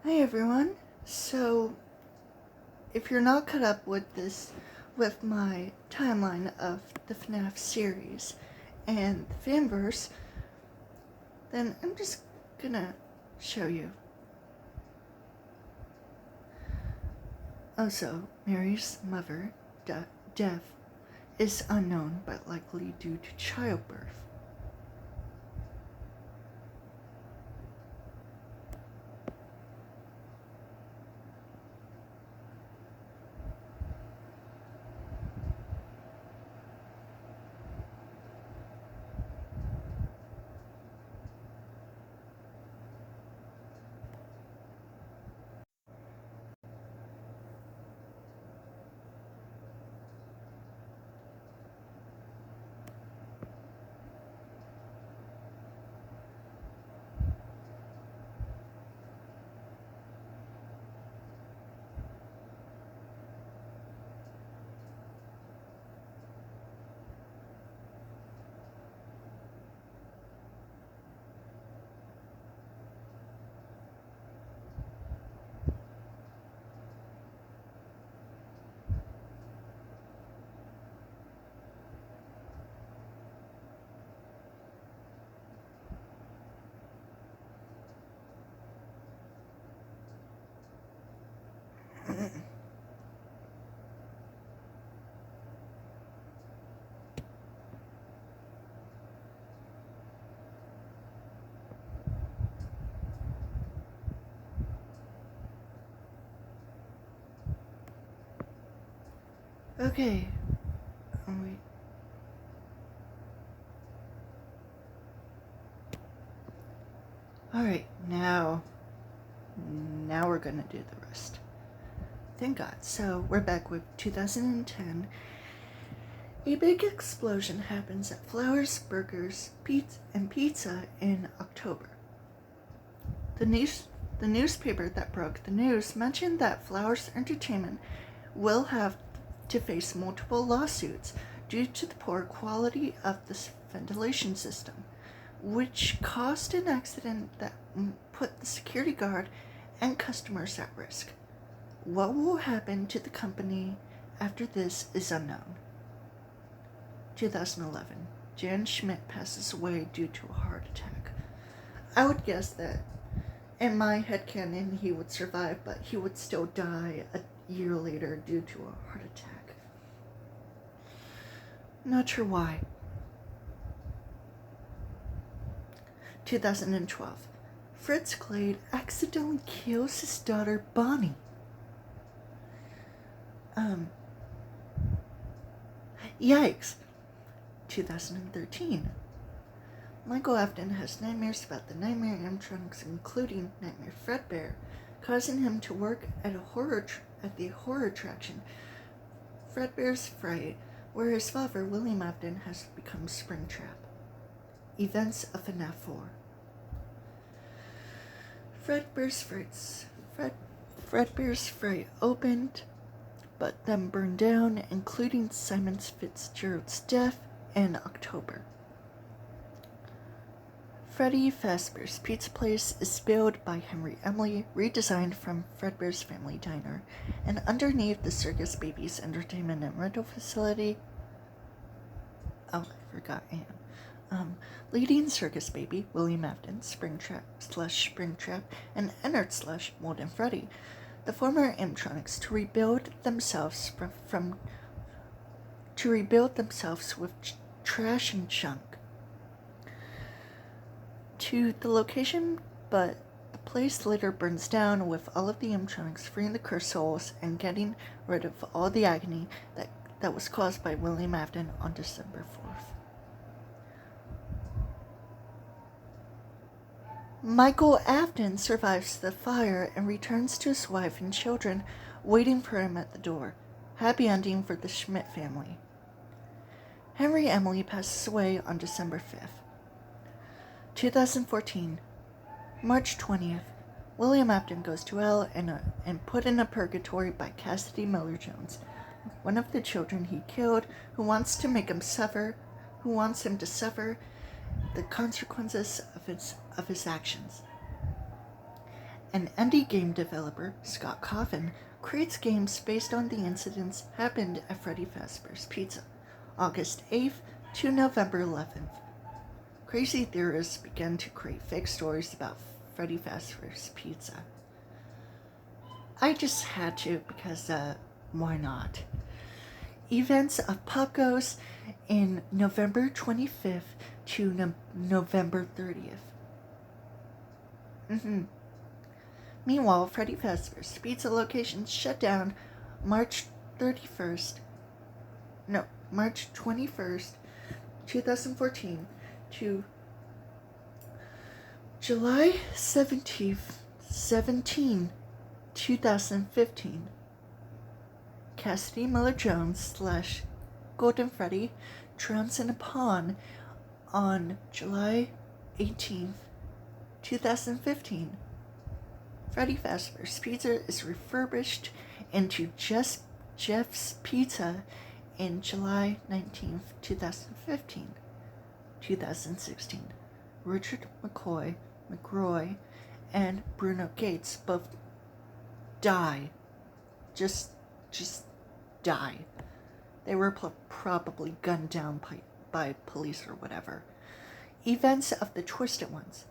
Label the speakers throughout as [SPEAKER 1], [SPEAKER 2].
[SPEAKER 1] Hi everyone. So, if you're not caught up with my timeline of the Fnaf series and the fanverse, then I'm just gonna show you. Also, Mary's mother, death, is unknown but likely due to childbirth. Okay. Wait. Alright, now we're gonna do the rest. Thank God. So, we're back with 2010. A big explosion happens at Flowers Burgers Pizza in October. The newspaper that broke the news mentioned that Flowers Entertainment will have to face multiple lawsuits due to the poor quality of the ventilation system, which caused an accident that put the security guard and customers at risk. What will happen to the company after this is unknown. 2011. Jan Schmidt passes away due to a heart attack. I would guess that in my headcanon he would survive, but he would still die a year later due to a heart attack. Not sure why. 2012. Fritz Glade accidentally kills his daughter Bonnie. Yikes. 2013. Michael Afton has nightmares about the nightmare animatronics, including Nightmare Fredbear, causing him to work at the horror attraction Fredbear's Fright, where his father, William Afton, has become Springtrap. Events of Fnaf 4. Fredbear's Fright opened, but then burned down, including Simon Fitzgerald's death in October. Freddy Fazbear's Pizza Place is built by Henry Emily, redesigned from Fredbear's Family Diner, and underneath the Circus Babies Entertainment and Rental Facility. Oh, I forgot Anne. Leading Circus Baby, William Afton, Springtrap, and Ennard / Molten Freddy, the former animatronics, to rebuild themselves with trash and junk. To the location, but the place later burns down with all of the animatronics freeing the cursed souls and getting rid of all the agony that was caused by William Afton on December 4th. Michael Afton survives the fire and returns to his wife and children waiting for him at the door. Happy ending for the Schmidt family. Henry Emily passes away on December 5th. 2014. March 20th. William Afton goes to hell and put in a purgatory by Cassidy Miller-Jones, one of the children he killed, who wants him to suffer the consequences of his actions. An indie game developer, Scott Coffin, creates games based on the incidents happened at Freddy Fazbear's Pizza, August 8th to November 11th. Crazy theorists began to create fake stories about Freddy Fazbear's Pizza. I just had to because, why not? Events of Pop Goes in November 25th to November 30th. Meanwhile, Freddy Fazbear's Pizza location shut down March 21st, 2014 to July 17, 2015. Cassidy Miller-Jones / Golden Freddy drowns in a pond on July 18th, 2015. Freddy Fazbear's Pizza is refurbished into Just Jeff's Pizza in July 19th, 2015. 2016. Richard McRoy, and Bruno Gates both die. Just die. They were probably gunned down by police or whatever. Events of the Twisted Ones.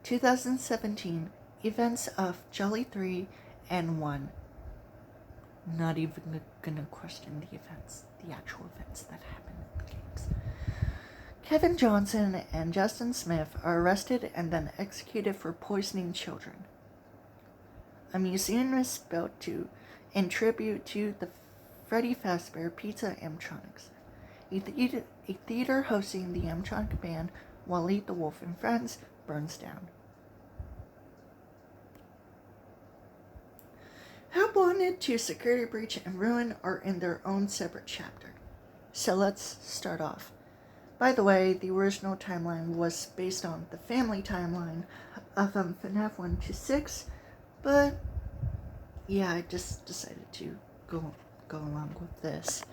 [SPEAKER 1] 2017. Events of Jolly 3 and 1. Not even gonna question the actual events that happened in the games. Kevin Johnson and Justin Smith are arrested and then executed for poisoning children. A museum is built in tribute to the Freddy Fazbear Pizza animatronics. A theater hosting the animatronic band Wally the Wolf and Friends burns down. Help Wanted to Security Breach and Ruin are in their own separate chapter. So let's start off. By the way, the original timeline was based on the family timeline of Fnaf 1 to 6, but yeah, I just decided to go along with this.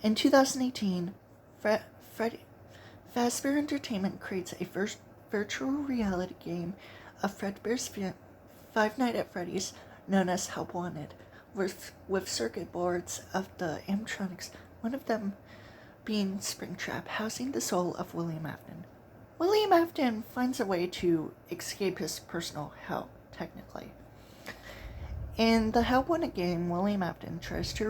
[SPEAKER 1] In 2018, Freddy Fazbear Entertainment creates a virtual reality game of Fredbear's Five Nights at Freddy's known as Help Wanted, with circuit boards of the animatronics, one of them being Springtrap, housing the soul of William Afton. William Afton finds a way to escape his personal hell, technically. In the Help Wanted game, William Afton tries to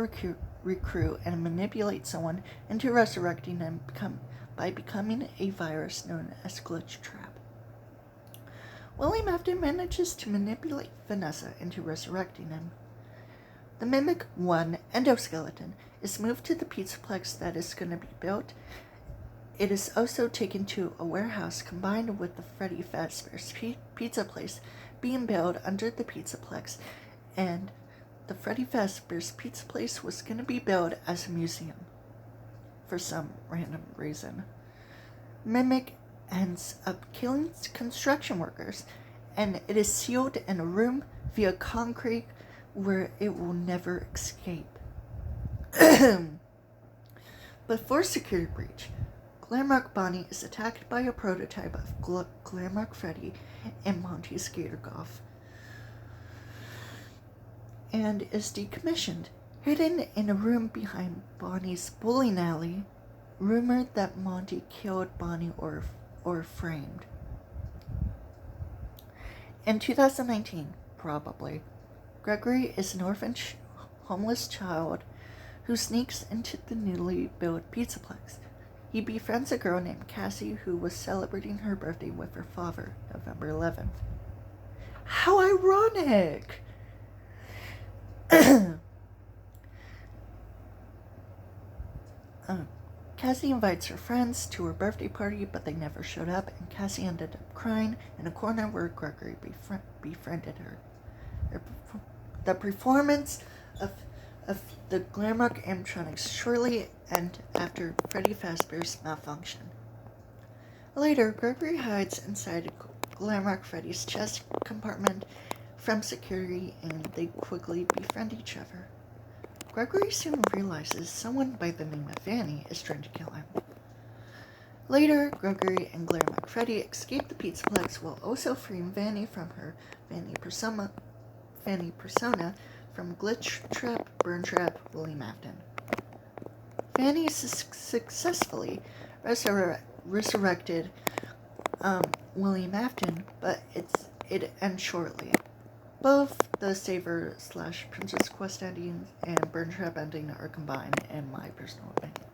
[SPEAKER 1] recruit and manipulate someone into resurrecting them by becoming a virus known as Glitch Trap. William Afton manages to manipulate Vanessa into resurrecting him. The Mimic 1 endoskeleton is moved to the Pizzaplex that is going to be built. It is also taken to a warehouse combined with the Freddy Fazbear's Pizza Place being built under the Pizzaplex, and the Freddy Fazbear's Pizza Place was going to be built as a museum for some random reason. Mimic ends up killing construction workers, and it is sealed in a room via concrete where it will never escape. But for Security Breach, Glamrock Bonnie is attacked by a prototype of Glamrock Freddy and Monty Skatergolf and is decommissioned, hidden in a room behind Bonnie's bowling alley, rumored that Monty killed Bonnie or framed. In 2019, probably, Gregory is an orphan homeless child who sneaks into the newly built Pizzaplex. He befriends a girl named Cassie who was celebrating her birthday with her father, November 11th. How ironic! Cassie invites her friends to her birthday party, but they never showed up, and Cassie ended up crying in a corner where Gregory befriended her. The performance of the Glamrock animatronics shortly end after Freddy Fazbear's malfunction. Later, Gregory hides inside Glamrock Freddy's chest compartment from security, and they quickly befriend each other. Gregory soon realizes someone by the name of Vanny is trying to kill him. Later, Gregory and Claire McFreddy escape the Pizzaplex while also freeing Vanny from her Vanny persona from Glitch Trap, Burn Trap, William Afton. Vanny successfully resurrected William Afton, but it ends shortly. Both the Saver/Princess Quest ending and Burn Trap ending are combined, in my personal opinion.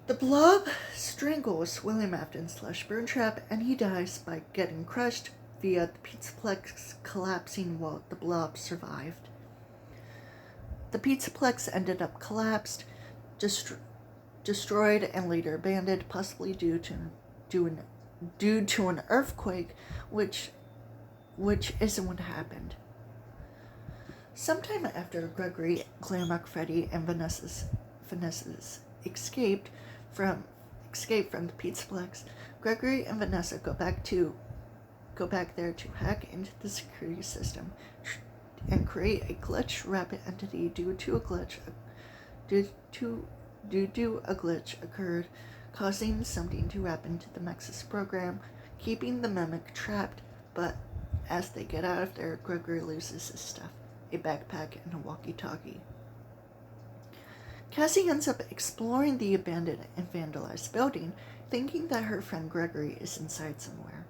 [SPEAKER 1] The Blob strangles William Afton/Burn Trap, and he dies by getting crushed via the Pizzaplex collapsing while the Blob survived. The Pizzaplex ended up collapsed, destroyed, and later abandoned, possibly due to an earthquake, which isn't what happened. Sometime after Gregory, Claire McFreddy, and Vanessa's escaped from the Pizzaplex, Gregory and Vanessa go back there to hack into the security system and create a glitch rapid entity due to a glitch occurred, causing something to happen to the Mexis program, keeping the mimic trapped. But as they get out of there, Gregory loses his stuff, a backpack and a walkie-talkie. Cassie ends up exploring the abandoned and vandalized building, thinking that her friend Gregory is inside somewhere.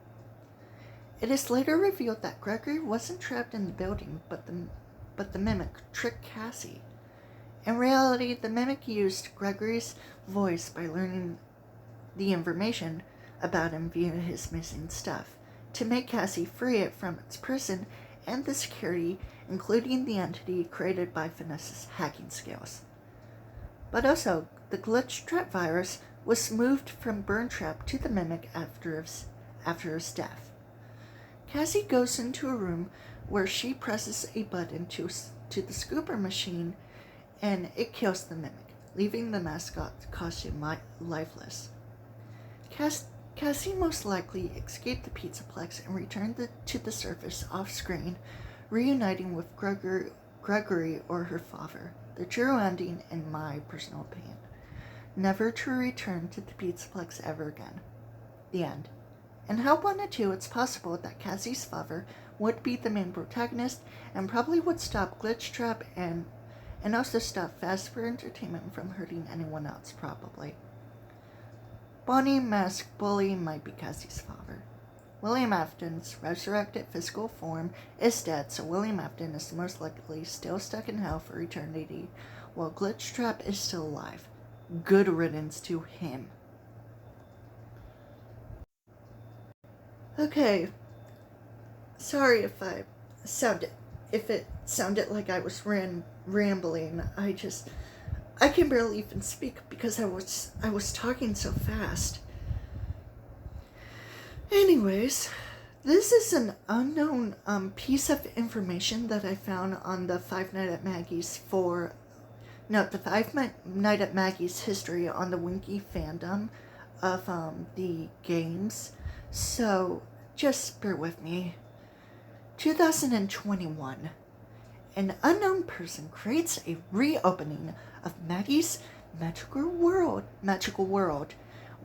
[SPEAKER 1] It is later revealed that Gregory wasn't trapped in the building, but the mimic tricked Cassie. In reality, the mimic used Gregory's voice by learning the information about him via his missing stuff, to make Cassie free it from its prison and the security, including the entity created by Vanessa's hacking skills. But also, the glitch trap virus was moved from Burn Trap to the mimic after his death. Cassie goes into a room where she presses a button to the scooper machine, and it kills the mimic, leaving the mascot costume lifeless. Cassie most likely escaped the Pizzaplex and returned to the surface off-screen, reuniting with Gregory or her father. The true ending, in my personal opinion. Never to return to the Pizzaplex ever again. The end. In Help Wanted 2, it's possible that Cassie's father would be the main protagonist and probably would stop Glitch Trap and also stop Fast for Entertainment from hurting anyone else, probably. Bonnie Mask Bully might be Cassie's father. William Afton's resurrected physical form is dead, so William Afton is most likely still stuck in hell for eternity, while Glitch Trap is still alive. Good riddance to him. Okay. Sorry if it sounded like I was rambling. I can barely even speak because I was talking so fast. Anyways, this is an unknown piece of information that I found on the Five Nights at Maggie's history on the Winky fandom of the games. So just bear with me. 2021. An unknown person creates a reopening of Maggie's magical world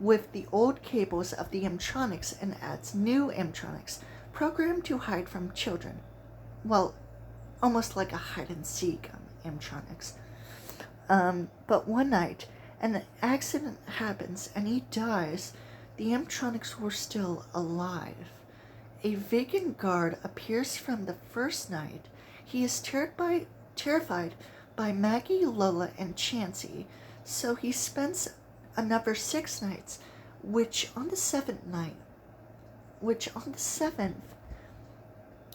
[SPEAKER 1] with the old cables of the animatronics and adds new animatronics programmed to hide from children. Well, almost like a hide-and-seek animatronics. But one night, an accident happens and he dies. The animatronics were still alive. A vegan guard appears from the first night. He is terrified by Maggie, Lola, and Chansey, so he spends another 6 nights, which on the seventh,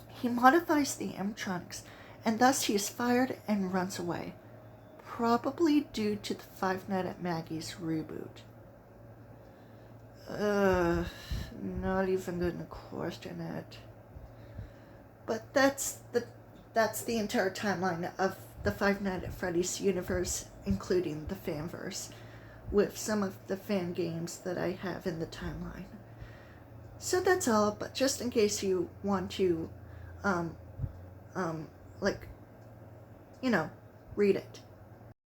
[SPEAKER 1] he modifies the animatronics, and thus he is fired and runs away, probably due to the Five Nights at Maggie's reboot. Not even gonna question it. But that's the entire timeline of the Five Nights at Freddy's universe, including the fanverse, with some of the fan games that I have in the timeline. So that's all, but just in case you want to, read it.